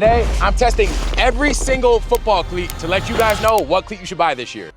Today, I'm testing every single football cleat to let you guys know what cleat you should buy this year.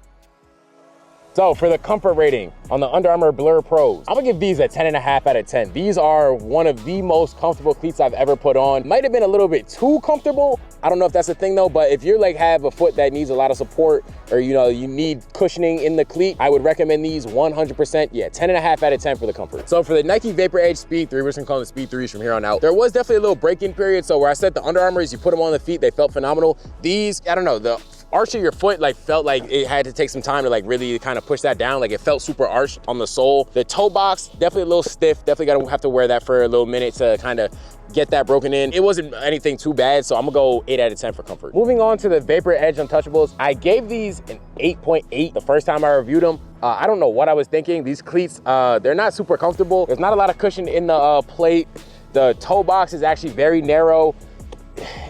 So for the comfort rating on the Under Armour Blur Pros, I'm gonna give these a 10.5 out of 10. These are one of the most comfortable cleats I've ever put on. Might have been a little bit too comfortable. I don't know if that's a thing though, but if you're like have a foot that needs a lot of support or you need cushioning in the cleat, I would recommend these 100%. Yeah, 10.5 out of 10 for the comfort. So for the Nike Vapor Edge Speed 3, we're just gonna call them the Speed 3s from here on out. There was definitely a little break-in period. So where I said the Under Armours, you put them on the feet, they felt phenomenal. These, I don't know, the arch of your foot felt like it had to take some time to really kind of push that down. Like it felt super arched on the sole. The toe box, definitely a little stiff. Definitely gonna have to wear that for a little minute to kind of get that broken in. It wasn't anything too bad, so I'm gonna go 8 out of 10 for comfort. Moving on to the Vapor Edge Untouchables, I gave these an 8.8 the first time I reviewed them. I don't know what I was thinking. These cleats, they're not super comfortable. There's not a lot of cushion in the plate. The toe box is actually very narrow.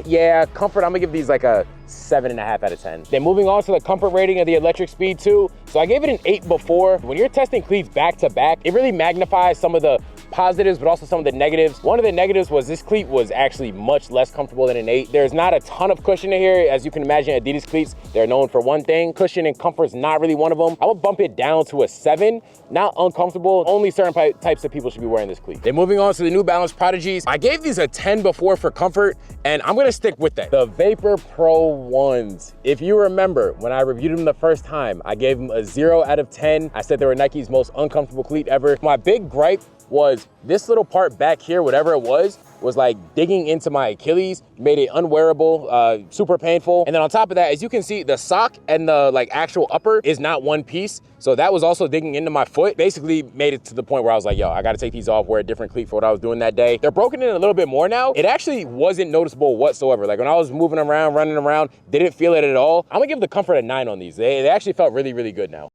Yeah, comfort, I'm gonna give these like a 7.5 out of 10. Then moving on to the comfort rating of the Electric Speed 2. So I gave it an 8 before. When you're testing cleats back to back, it really magnifies some of the positives, but also some of the negatives. One of the negatives was this cleat was actually much less comfortable than an 8. There's not a ton of cushion in here. As you can imagine, Adidas cleats, they're known for one thing. Cushion and comfort is not really one of them. I would bump it down to a 7. Not uncomfortable. Only certain types of people should be wearing this cleat. Then moving on to the New Balance Prodigies. I gave these a 10 before for comfort, and I'm gonna stick with that. The Vapor Pro 1s. If you remember, when I reviewed them the first time, I gave them a 0 out of 10. I said they were Nike's most uncomfortable cleat ever. My big gripe was this little part back here, whatever it was like digging into my Achilles, made it unwearable, super painful. And then on top of that, as you can see, the sock and the actual upper is not one piece. So that was also digging into my foot. Basically made it to the point where I was like, yo, I gotta take these off, wear a different cleat for what I was doing that day. They're broken in a little bit more now. It actually wasn't noticeable whatsoever. Like when I was moving around, running around, didn't feel it at all. I'm gonna give the comfort a 9 on these. They actually felt really, really good now.